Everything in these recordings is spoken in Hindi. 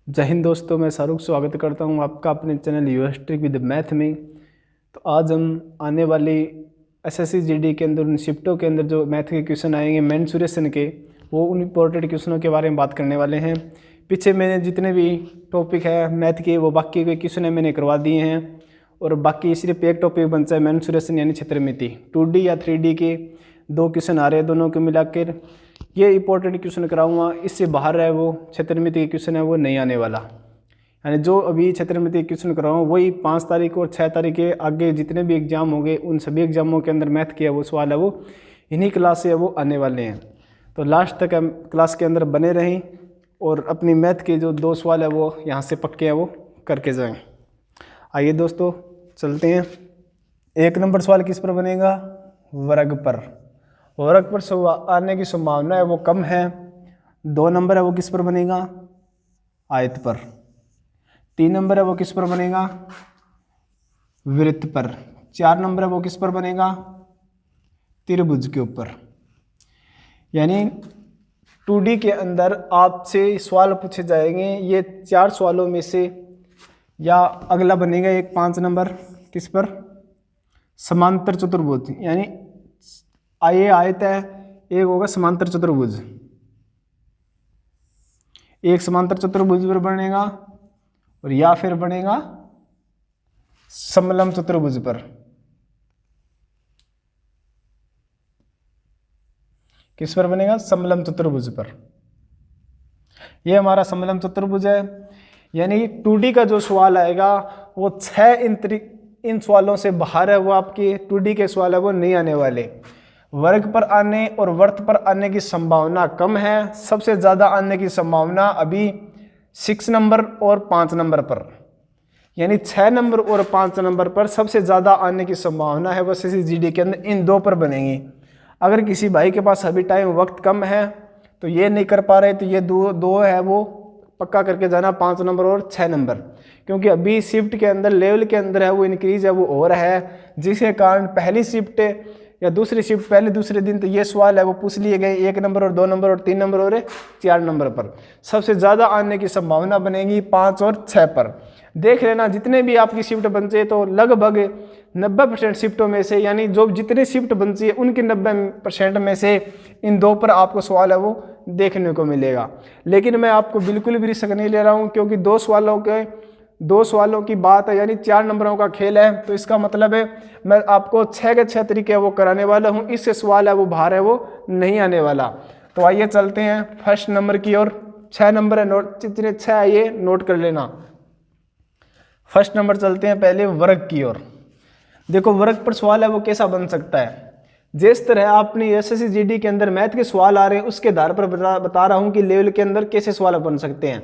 जय हिंद दोस्तों, मैं शाहरुख स्वागत करता हूं आपका अपने channel US trick with math में। तो आज हम आने वाली एसएससी जीडी के अंदर उन शिफ्टों के अंदर जो मैथ के क्वेश्चन आएंगे मेंसुरेशन के, वो उन इम्पोर्टेंट क्वेश्चनों के बारे में बात करने वाले हैं। पीछे मैंने जितने भी टॉपिक है मैथ के वो बाकी के क्वेश्चन है मैंने करवा दिए हैं, और बाकी सिर्फ एक टॉपिक बचा है मेंसुरेशन यानी क्षेत्रमिति। 2D या 3D के दो क्वेश्चन आ रहे हैं, दोनों को मिलाकर ये इंपॉर्टेंट क्वेश्चन कराऊंगा। इससे बाहर है वो क्षेत्रमिति के क्वेश्चन है वो नहीं आने वाला। यानी जो अभी क्षेत्रमिति के क्वेश्चन कराऊंगा वही 5 तारीख और 6 तारीख के आगे जितने भी एग्जाम होंगे उन सभी एग्जामों के अंदर मैथ के वो सवाल है वो इन्हीं क्लास से वो आने वाले हैं। तो लास्ट तक हम क्लास के अंदर बने रहें और अपनी मैथ के जो 2 सवाल है वो यहाँ से पक्के हैं वो करके जाएँ। आइए दोस्तों चलते हैं। 1 नंबर सवाल किस पर बनेगा? वर्ग पर। वर्ग पर आने की संभावना है वो कम है। 2 नंबर है वो किस पर बनेगा? आयत पर। 3 नंबर है वो किस पर बनेगा? वृत्त पर। 4 नंबर है वो किस पर बनेगा? त्रिभुज के ऊपर। यानी 2D के अंदर आपसे सवाल पूछे जाएंगे ये 4 सवालों में से, या अगला बनेगा एक 5 नंबर किस पर? समांतर चतुर्भुज। यानी ये आयत है, एक होगा समांतर चतुर्भुज, एक समांतर चतुर्भुज पर बनेगा और या फिर बनेगा समलंब चतुर्भुज पर। किस पर बनेगा? समलंब चतुर्भुज पर। यह हमारा समलंब चतुर्भुज है। यानी 2D का जो सवाल आएगा वो 6 इन सवालों से बाहर है, वो आपके 2D के सवाल है वो नहीं आने वाले। वर्ग पर आने और वृत्त पर आने की संभावना कम है। सबसे ज़्यादा आने की संभावना अभी 6 नंबर और 5 नंबर पर, यानी 6 नंबर और 5 नंबर पर सबसे ज़्यादा आने की संभावना है। बस इसी जीडी के अंदर इन 2 पर बनेंगी। अगर किसी भाई के पास अभी टाइम वक्त कम है तो ये नहीं कर पा रहे तो ये दो है वो पक्का करके जाना, 5 नंबर और 6 नंबर, क्योंकि अभी शिफ्ट के अंदर लेवल के अंदर है वो इंक्रीज है वो हो रहा है, जिसके कारण पहली शिफ्ट या दूसरी शिफ्ट पहले दूसरे दिन तो ये सवाल है वो पूछ लिए गए 1 नंबर और 2 नंबर और 3 नंबर और 4 नंबर पर। सबसे ज़्यादा आने की संभावना बनेगी 5 और 6 पर। देख लेना जितने भी आपकी शिफ्ट बनते तो लगभग 90% शिफ्टों में से, यानी जो जितनी शिफ्ट बनती है उनकी 90% में से इन 2 पर आपको सवाल है वो देखने को मिलेगा। लेकिन मैं आपको बिल्कुल भी रिस्क नहीं ले रहा हूँ, क्योंकि 2 सवालों की बात है, यानी 4 नंबरों का खेल है। तो इसका मतलब है मैं आपको 6 के 6 तरीके वो कराने वाला हूँ। इससे सवाल है वो बाहर है वो नहीं आने वाला। तो आइए चलते हैं फर्स्ट नंबर की ओर। 6 नंबर है, नोट जितने 6 आइए नोट कर लेना। फर्स्ट नंबर चलते हैं पहले वर्ग की ओर। देखो वर्ग पर सवाल है वो कैसा बन सकता है। जिस तरह आपने एसएससी जीडी के अंदर मैथ के सवाल आ रहे हैं उसके आधार पर बता रहा हूँ कि लेवल के अंदर कैसे सवाल बन सकते हैं।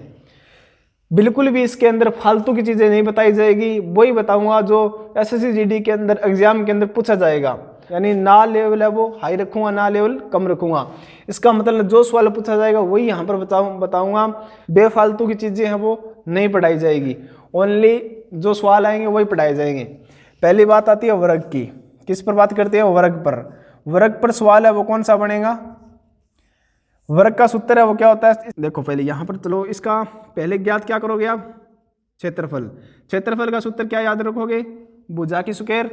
बिल्कुल भी इसके अंदर फालतू की चीज़ें नहीं बताई जाएगी, वही बताऊंगा जो एसएससी जीडी के अंदर एग्जाम के अंदर पूछा जाएगा। यानी ना लेवल है वो हाई रखूंगा ना लेवल कम रखूंगा। इसका मतलब जो सवाल पूछा जाएगा वही यहाँ पर बताऊंगा। बेफालतू की चीज़ें हैं वो नहीं पढ़ाई जाएगी, ओनली जो सवाल आएंगे वही पढ़ाए जाएंगे। पहली बात आती है वर्ग की। किस पर बात करते हैं? वर्ग पर। वर्ग पर सवाल है वो कौन सा बनेगा? वर्ग का सूत्र है वो क्या होता है? देखो पहले यहाँ पर चलो, इसका पहले ज्ञात क्या करोगे आप? क्षेत्रफल। क्षेत्रफल का सूत्र क्या याद रखोगे? भुजा की स्क्वायर।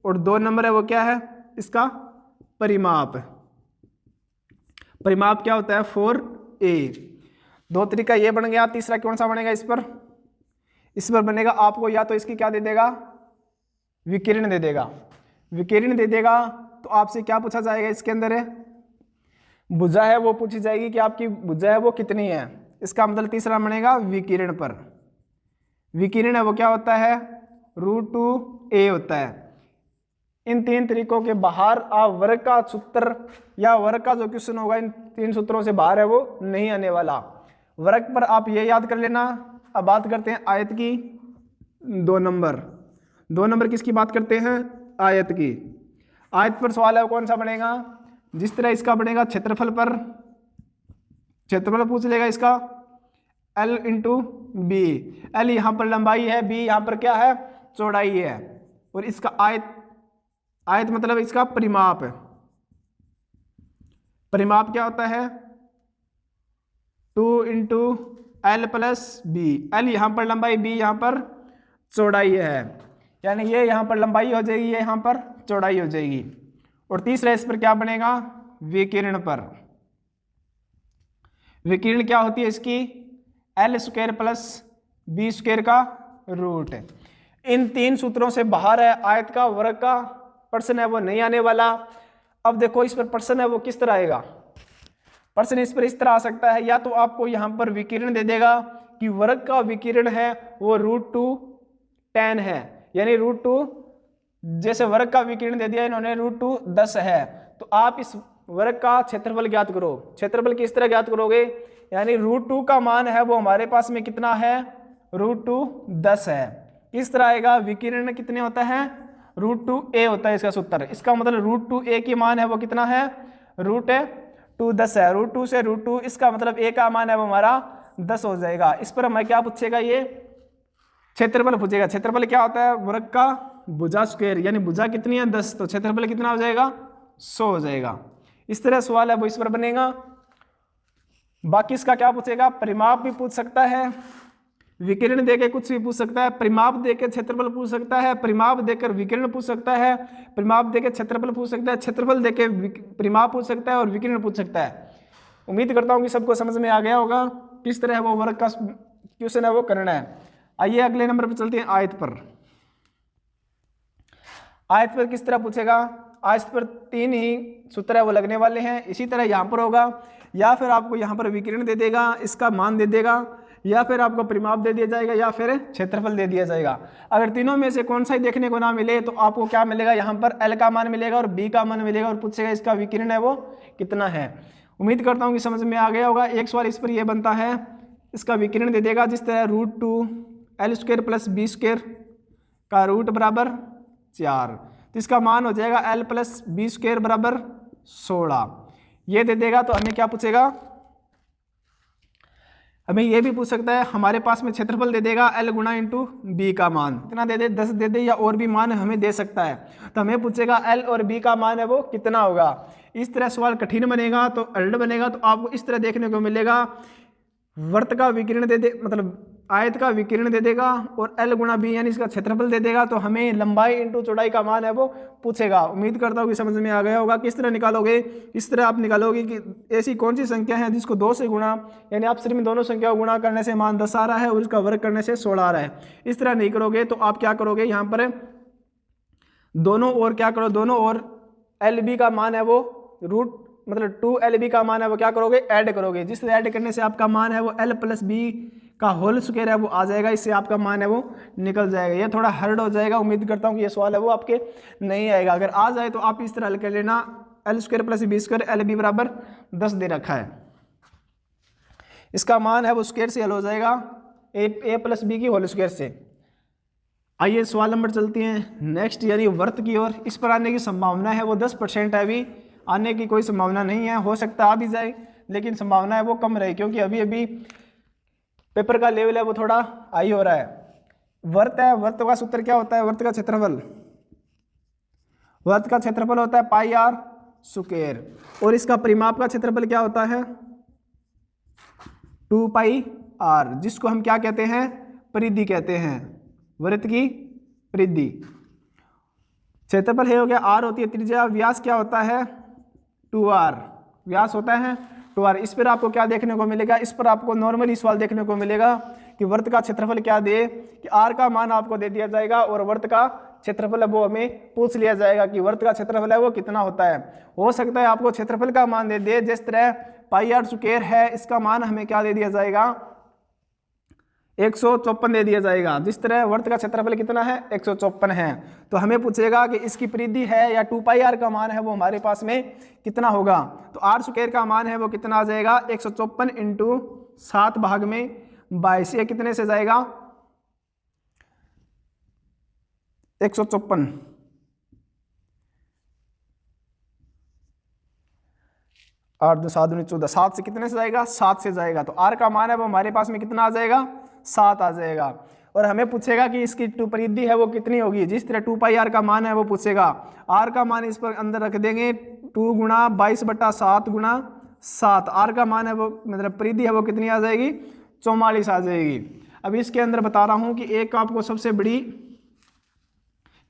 और 2 नंबर है वो क्या है? इसका परिमाप। परिमाप क्या होता है? 4a। 2 तरीका ये बन गया। तीसरा कौन सा बनेगा? इस पर बनेगा आपको या तो इसकी क्या दे देगा? विकिरण दे देगा। विकिरण दे देगा तो आपसे क्या पूछा जाएगा? इसके अंदर है भुजा है वो पूछी जाएगी कि आपकी भुजा है वो कितनी है। इसका मतलब तीसरा बनेगा विकिरण पर। विकिरण है वो क्या होता है? √2a होता है। इन 3 तरीकों के बाहर आप वर्ग का सूत्र या वर्ग का जो क्वेश्चन होगा इन 3 सूत्रों से बाहर है वो नहीं आने वाला। वर्ग पर आप ये याद कर लेना। अब बात करते हैं आयत की। 2 नंबर किसकी बात करते हैं? आयत की। आयत पर सवाल है वो कौन सा बनेगा? जिस तरह इसका बनेगा क्षेत्रफल पर, क्षेत्रफल पूछ लेगा इसका L × B। L यहाँ पर लंबाई है, B यहाँ पर क्या है? चौड़ाई है। और इसका आयत मतलब इसका परिमाप है। परिमाप क्या होता है? 2 × एल प्लस बी, एल यहाँ पर लंबाई, बी यहाँ पर चौड़ाई है, यानी ये यहाँ पर लंबाई हो जाएगी, ये यहाँ पर चौड़ाई हो जाएगी। और तीसरा इस पर क्या बनेगा, विकिरण पर। विकिरण क्या होती है इसकी, L square plus B square का रूट। इन तीन सूत्रों से बाहर है, आयत का वर्ग का प्रश्न है वो नहीं आने वाला। अब देखो इस पर प्रश्न है वो किस तरह आएगा, प्रश्न इस पर इस तरह आ सकता है, या तो आपको यहाँ पर विकिरण दे देगा कि वर्ग का विकिरण है वो √2 है, यानी √2, जैसे वर्ग का विकिरण दे दिया इन्होंने √2 10 है, तो आप इस वर्ग का क्षेत्रफल ज्ञात करो। क्षेत्रफल किस तरह ज्ञात करोगे, यानी √2 का मान है वो हमारे पास में कितना है, √2 10 है। इस तरह आएगा, विकिरण कितने होता है, √2a होता है इसका सूत्र। इसका मतलब √2a की मान है वो कितना है, √2 10 है। √2 से √2, इसका मतलब a का मान है वो हमारा 10 हो जाएगा। इस पर हमें क्या पूछेगा, ये क्षेत्रफल पूछेगा। क्षेत्रफल क्या होता है, वर्ग का भुजा स्क्वायर, यानी भुजा कितनी है 10, तो क्षेत्रफल कितना हो जाएगा 100 हो जाएगा। इस तरह सवाल है वो इस पर बनेगा। बाकी इसका क्या पूछेगा, परिमाप भी पूछ सकता है, विकिरण देके कुछ भी पूछ सकता है, परिमाप देके क्षेत्रफल पूछ सकता है, परिमाप देकर विकिरण पूछ सकता है, परिमाप देके क्षेत्रफल पूछ सकता है, क्षेत्रफल देके परिमाप पूछ सकता है और विकिरण पूछ सकता है। उम्मीद करता हूँ कि सबको समझ में आ गया होगा किस तरह वो वर्ग का क्वेश्चन है वो करना है। आइए अगले नंबर पर चलते हैं, आयत पर। आयत पर किस तरह पूछेगा, आयत पर 3 ही सूत्र है वो लगने वाले हैं। इसी तरह यहाँ पर होगा, या फिर आपको यहाँ पर विकिरण दे देगा, इसका मान दे देगा, या फिर आपको परिमाप दे दिया जाएगा, या फिर क्षेत्रफल दे दिया जाएगा। अगर तीनों में से कौन सा ही देखने को ना मिले तो आपको क्या मिलेगा, यहाँ पर एल का मान मिलेगा और बी का मान मिलेगा, और पूछेगा इसका विकिरण है वो कितना है। उम्मीद करता हूँ कि समझ में आ गया होगा। एक सवाल इस पर यह बनता है, इसका विकिरण दे देगा जिस तरह √2 L square plus B square का रूट बराबर 4, तो इसका मान हो जाएगा एल प्लस बी स्क्वायर बराबर 16। ये दे देगा तो हमें क्या पूछेगा, हमें ये भी पूछ सकता है, हमारे पास में क्षेत्रफल दे देगा एल गुणा इंटू बी का मान, कितना दे दे 10 दे दे, या और भी मान हमें दे सकता है। तो हमें पूछेगा एल और बी का मान है वो कितना होगा। इस तरह सवाल कठिन बनेगा तो अल्ट बनेगा, तो आपको इस तरह देखने को मिलेगा, वर्त का विकिरण दे दे, मतलब आयत का विकिरण दे देगा और एल गुणा बी यानी इसका क्षेत्रफल दे देगा, तो हमें लंबाई इंटू चौड़ाई का मान है वो पूछेगा। उम्मीद करता हूँ कि समझ में आ गया होगा। किस तरह निकालोगे, इस तरह आप निकालोगे कि ऐसी कौन सी संख्या है जिसको 2 से गुणा, यानी आप सिर्फ दोनों संख्या को गुणा करने से मान 10 आ रहा है और इसका वर्ग करने से 16 आ रहा है। इस तरह नहीं करोगे तो आप क्या करोगे, यहाँ पर दोनों ओर क्या करो, दोनों ओर एल बी का मान है वो रूट मतलब 2 एल बी का मान है वो क्या करोगे, ऐड करोगे, जिस ऐड करने से आपका मान है वो एल प्लस बी का होल स्क्वायर है वो आ जाएगा, इससे आपका मान है वो निकल जाएगा। ये थोड़ा हार्ड हो जाएगा, उम्मीद करता हूँ कि ये सवाल है वो आपके नहीं आएगा। अगर आ जाए तो आप इस तरह हल कर लेना, L square plus B square L B बराबर 10 दे रखा है, इसका मान है वो स्क्वायर से हल हो जाएगा ए प्लस बी की होल स्क्वायर से। आइए सवाल नंबर चलती हैं नेक्स्ट, यानी वर्त की ओर। इस पर आने की संभावना है वो 10% है, अभी आने की कोई संभावना नहीं है, हो सकता है आ भी जाए लेकिन संभावना है वो कम रहे, क्योंकि अभी अभी पेपर का लेवल है वो थोड़ा हाई हो रहा है। वर्त है, वर्त का सूत्र क्या होता है, वर्त का क्षेत्रफल, वर्त का क्षेत्रफल होता है पाई आर स्क्वायर, और इसका परिमाप का क्षेत्रफल क्या होता है 2 पाई आर, जिसको हम क्या कहते हैं, परिधि कहते हैं, वृत्त की परिधि। क्षेत्रफल है हो गया, आर होती है त्रिज्या, व्यास क्या होता है 2r, व्यास होता है 2r। इस पर आपको क्या देखने को मिलेगा, इस पर आपको नॉर्मली सवाल देखने को मिलेगा कि वर्त का क्षेत्रफल क्या दे, कि r का मान आपको दे दिया जाएगा और वर्त का क्षेत्रफल है वो हमें पूछ लिया जाएगा कि वर्त का क्षेत्रफल है वो कितना होता है। हो सकता है आपको क्षेत्रफल का मान दे दे, जिस तरह पाई आर स्क्वायर है, इसका मान हमें क्या दे दिया जाएगा 154 दे दिया जाएगा, जिस तरह वर्त का क्षेत्रफल कितना है 154 है। तो हमें पूछेगा कि इसकी परिधि है या 2 पाई आर का मान है वो हमारे पास में कितना होगा, तो आर स्क्वायर का मान है वो कितना आ जाएगा 154 इंटू 7 भाग में 22, ये कितने से जाएगा 154 8 2 7 19 14, 7 से कितने से जाएगा 7 से जाएगा, तो आर का मान है वो हमारे पास में कितना आ जाएगा 7 आ जाएगा। और हमें पूछेगा कि इसकी परिधि है वो कितनी होगी, जिस तरह 2 पाई आर का मान है वो पूछेगा, आर का मान इस पर अंदर रख देंगे 2 गुणा 22/7 गुणा 7, आर का मान है वो मतलब परिधि है वो कितनी आ जाएगी 44 आ जाएगी। अब इसके अंदर बता रहा हूं कि एक आपको सबसे बड़ी,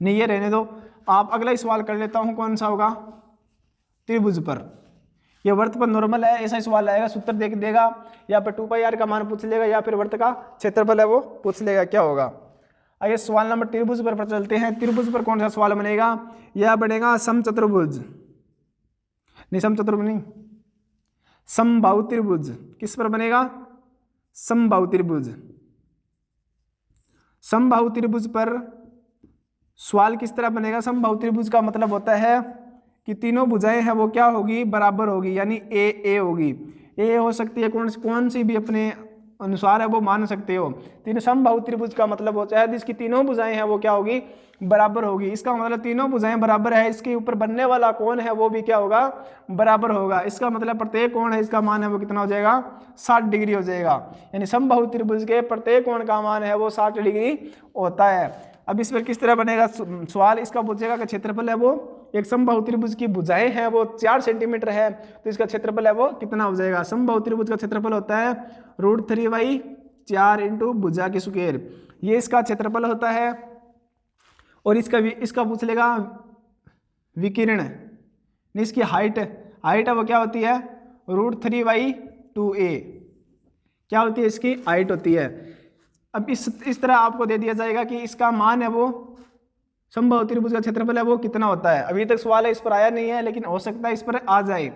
नहीं ये रहने दो, आप अगला ही सवाल कर लेता हूं, कौन सा होगा, त्रिभुज पर। ये वृत्त पर नॉर्मल है, ऐसा ही सवाल आएगा, सूत्र देख देगा, या फिर 2πr का मान पूछ लेगा, या फिर वृत्त का क्षेत्रफल है वो पूछ लेगा, क्या होगा। आइए सवाल नंबर त्रिभुज पर चलते हैं। त्रिभुज पर कौन सा सवाल बनेगा, यह बनेगा समचतुर्भुज, नहीं समचतुर्भुज नहीं, समबाहु त्रिभुज। किस पर बनेगा, समबाहु त्रिभुज। समबाहु त्रिभुज पर सवाल किस तरह बनेगा, समबाहु त्रिभुज का मतलब होता है कि तीनों भुजाएं हैं वो क्या होगी, बराबर होगी, यानी ए होगी। ए हो सकती है कौन सी भी अपने अनुसार है वो मान सकते हो। तीनों समबाहु त्रिभुज का मतलब होता है जिसकी तीनों भुजाएं हैं वो क्या होगी, बराबर होगी। इसका मतलब तीनों भुजाएं बराबर है, इसके ऊपर बनने वाला कोण है वो भी क्या होगा, बराबर होगा। इसका मतलब प्रत्येक कोण है इसका मान है वो कितना हो जाएगा, 60 डिग्री हो जाएगा। यानी समबाहु त्रिभुज के प्रत्येक कोण का मान है वो 60 डिग्री होता है। अब इस पर किस तरह बनेगा सवाल, इसका पूछेगा कि क्षेत्रफल है वो, एक समबाहु त्रिभुज की भुजाएं हैं वो 4 सेंटीमीटर है, तो इसका क्षेत्रफल है वो कितना हो जाएगा। समबाहु त्रिभुज का क्षेत्रफल होता है √3/4 इंटू भुजा की स्क्वायर, ये इसका क्षेत्रफल होता है। और इसका पूछ लेगा विकिरण, इसकी हाइट है वो क्या होती है, √3/2a क्या होती है, इसकी हाइट होती है। अब इस तरह आपको दे दिया जाएगा कि इसका मान है वो, समबाहु त्रिभुज का क्षेत्रफल है वो कितना होता है। अभी तक सवाल है इस पर आया नहीं है, लेकिन हो सकता है इस पर आ जाए।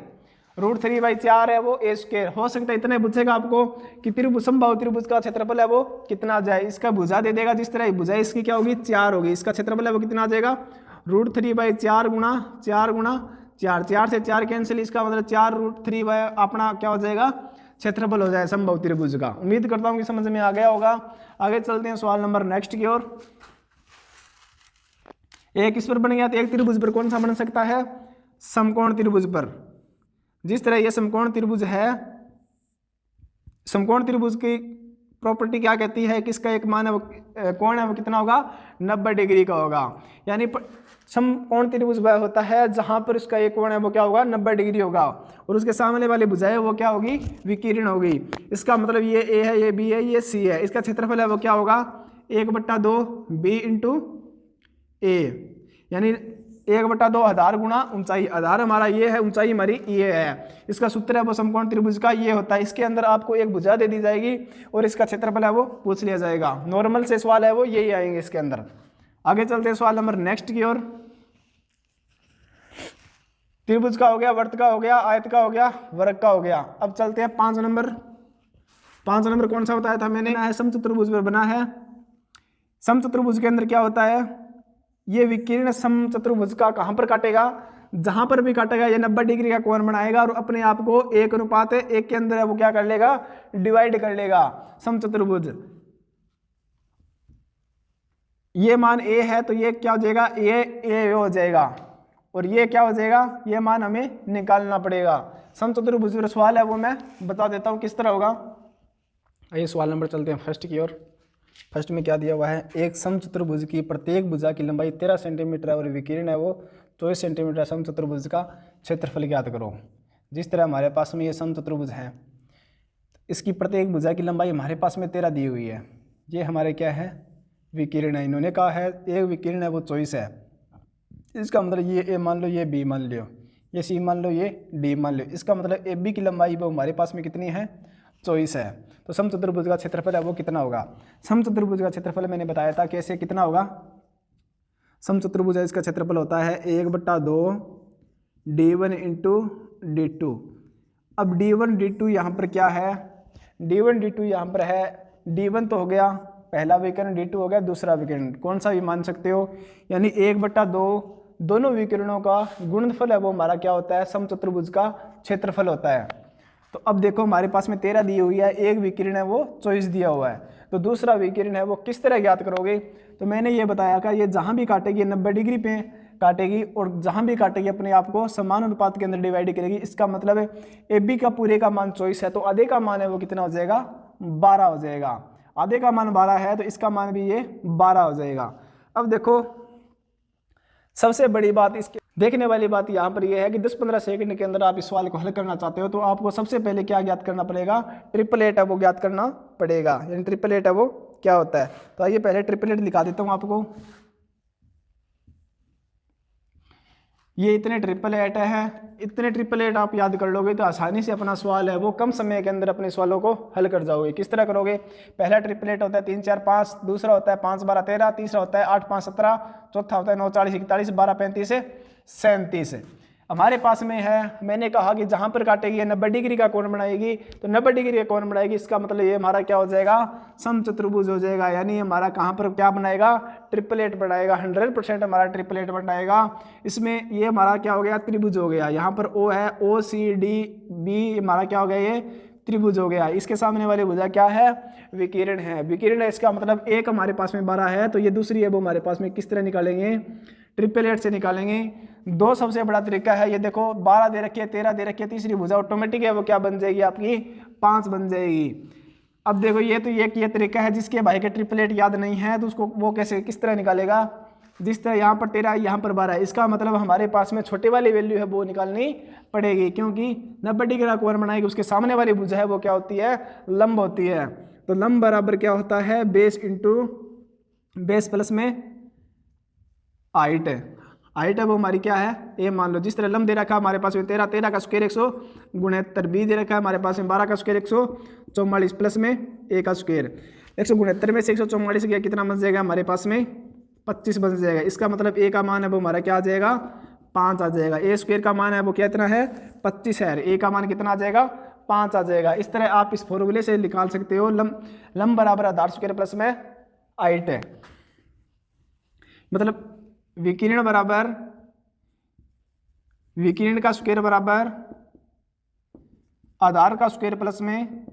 √3/4 है वो a², हो सकता है इतना पूछेगा आपको कि त्रिभुज समबाहु त्रिभुज का क्षेत्रफल है वो कितना आ जाए। इसका भुजा दे देगा, जिस तरह भुजा इसकी क्या होगी, 4 होगी, इसका क्षेत्रफल है वो कितना आ जाएगा, √3/4 गुणा 4 से 4 कैंसिल, इसका मतलब 4√3 अपना क्या हो जाएगा, क्षेत्रफल हो जाए समबाहु त्रिभुज का। उम्मीद करता हूँ कि समझ में आ गया होगा। आगे चलते हैं सवाल नंबर नेक्स्ट की ओर। एक इस पर बन गया, तो एक त्रिभुज पर कौन सा बन सकता है, समकोण त्रिभुज पर। जिस तरह यह समकोण त्रिभुज है, समकोण त्रिभुज की प्रॉपर्टी क्या कहती है कि इसका एक मान है वो, कोण है वो कितना होगा, 90 डिग्री का होगा। यानी समकोण त्रिभुज वह होता है जहां पर इसका एक कोण है वो क्या होगा, 90 डिग्री होगा, और उसके सामने वाली भुजाएं वो क्या होगी, विकीर्ण होगी। इसका मतलब ये ए है, ये बी है, ये सी है। इसका क्षेत्रफल है वो क्या होगा, 1/2 बी इंटू ए, यानी 1/2 आधार गुणा ऊंचाई। आधार हमारा ये है, ऊंचाई हमारी ये है। इसका सूत्र है वो समकोण त्रिभुज का ये होता है। इसके अंदर आपको एक भुजा दे दी जाएगी और इसका क्षेत्रफल है वो पूछ लिया जाएगा। नॉर्मल से सवाल है वो यही आएंगे इसके अंदर। आगे चलते हैं सवाल नंबर नेक्स्ट की ओर। त्रिभुज का हो गया, वर्त का हो गया, आयत का हो गया, वर्ग का हो गया। अब चलते हैं 5 नंबर। 5 नंबर कौन सा बताया था मैंने, समचतुर्भुज पर बना है। समचतुर्भुज के अंदर क्या होता है, ये विकीर्ण समचतुर्भुज का कहां पर काटेगा, जहां पर भी काटेगा ये 90 डिग्री का कोण बनाएगा और अपने आप को 1:1 के अंदर है वो क्या कर लेगा, डिवाइड कर लेगा समचतुर्भुज। ये मान a है तो ये क्या हो जाएगा, a हो जाएगा, और ये क्या हो जाएगा, ये मान हमें निकालना पड़ेगा। समचतुर्भुज पर सवाल है वो मैं बता देता हूँ किस तरह होगा। आइए सवाल नंबर चलते हैं फर्स्ट की ओर। फर्स्ट में क्या दिया हुआ है, एक समचतुर्भुज की प्रत्येक भुजा की लंबाई 13 सेंटीमीटर है और विकीर्ण है वो 24 सेंटीमीटर। समचतुर्भुज का क्षेत्रफल ज्ञात करो। जिस तरह हमारे पास में ये समचतुर्भुज है, इसकी प्रत्येक भुजा की लंबाई हमारे पास में 13 दी हुई है। ये हमारे क्या है, विकीर्ण है। इन्होंने कहा है एक विकीर्ण है वो 24 है। इसका मतलब ये ए मान लो, ये बी मान लो, ये सी मान लो, ये डी मान लो। इसका मतलब ए बी की लंबाई वो हमारे पास में कितनी है, 24 है। तो समचतुर्भुज का क्षेत्रफल है वो कितना होगा। समचतुर्भुज का क्षेत्रफल मैंने बताया था कैसे कितना होगा। समचतुर्भुज है, इसका क्षेत्रफल होता है 1/2 d1 इंटू d2। अब d1 d2 यहाँ पर क्या है, d1 d2 यहाँ पर है, d1 तो हो गया पहला विकर्ण, d2 हो गया दूसरा विकर्ण, कौन सा भी मान सकते हो। यानी 1/2 दोनों विकिरणों का गुणनफल है वो हमारा क्या होता है, समचतुर्भुज का क्षेत्रफल होता है। तो अब देखो हमारे पास में 13 दी हुई है, एक विकिरण है वो 24 दिया हुआ है, तो दूसरा विकिरण है वो किस तरह ज्ञात करोगे। तो मैंने ये बताया कि ये जहाँ भी काटेगी 90 डिग्री पे काटेगी और जहाँ भी काटेगी अपने आप को समान अनुपात के अंदर डिवाइड करेगी। इसका मतलब है ए बी का पूरे का मान 24 है, तो आधे का मान है वो कितना हो जाएगा, 12 हो जाएगा। आधे का मान 12 है तो इसका मान भी ये 12 हो जाएगा। अब देखो सबसे बड़ी बात इसके देखने वाली बात यहाँ पर यह है कि 10-15 सेकंड के अंदर आप इस सवाल को हल करना चाहते हो तो आपको सबसे पहले क्या ज्ञात करना पड़ेगा, ट्रिपलेट है वो ज्ञात करना पड़ेगा। यानी ट्रिपलेट है वो क्या होता है, तो आइए पहले ट्रिपलेट दिखा देता हूँ आपको। ये इतने ट्रिपलेट है, इतने ट्रिपलेट आप याद कर लोगे तो आसानी से अपना सवाल है वो कम समय के अंदर अपने सवालों को हल कर जाओगे। किस तरह करोगे, पहला ट्रिपलेट होता है 3 4 5, दूसरा होता है 5 12 13, तीसरा होता है 8 5 17, चौथा होता है 9 40 41, 12 35 37। हमारे पास में है, मैंने कहा कि जहां पर काटेगी 90 डिग्री का कोण बनाएगी, तो 90 डिग्री का कोण बनाएगी, इसका मतलब ये हमारा क्या हो जाएगा, समचतुर्भुज हो जाएगा। यानी हमारा कहां पर क्या बनाएगा, ट्रिपलेट बनाएगा, 100% हमारा ट्रिपलेट बनाएगा। इसमें ये हमारा क्या हो गया, त्रिभुज हो गया। यहाँ पर ओ है, ओ सी डी बी हमारा क्या हो गया, ये त्रिभुज हो गया। इसके सामने वाली भुजा क्या है, विकिरण है। विकिरण है, इसका मतलब एक हमारे पास में 12 है, तो ये दूसरी है वो हमारे पास में किस तरह निकालेंगे, ट्रिपलेट से निकालेंगे। दो सबसे बड़ा तरीका है, ये देखो 12 दे रखी है, 13 दे रखी है, तीसरी भुजा ऑटोमेटिक है वो क्या बन जाएगी, आपकी 5 बन जाएगी। अब देखो ये तो ये तरीका है, जिसके भाई के ट्रिपलेट याद नहीं है तो उसको वो कैसे किस तरह निकालेगा, जिस तरह यहाँ पर 13 यहाँ पर 12 है, इसका मतलब हमारे पास में छोटे वाली वैल्यू है वो निकालनी पड़ेगी, क्योंकि 90 डिग्री का कोण बनाएगी, उसके सामने वाली भुजा है वो क्या होती है, लंब होती है। तो लंब बराबर क्या होता है, बेस इंटू बेस प्लस में हाइट है। हाइट है वो हमारी क्या है, ए मान लो। जिस तरह लंब दे रखा है हमारे पास में 13, 13 का स्क्वायर 169, बी दे रखा है हमारे पास में 12 का स्क्वायर 144 प्लस में ए का स्क्वायर 169 में से 144 गया, कितना बन जाएगा हमारे पास में 25 बन जाएगा। इसका मतलब ए का मान है वो हमारा क्या आ जाएगा, 5 आ जाएगा। ए स्क्वायर का मान है वो कितना है, 25 है, ए का मान कितना आ जाएगा, 5 आ जाएगा। इस तरह आप इस फॉर्मूले से निकाल सकते हो, लंब बराबर आधार स्क्वायर प्लस में हाइट है। मतलब विकिरण बराबर विकिरण का स्क्वायर बराबर आधार का स्क्वायर प्लस में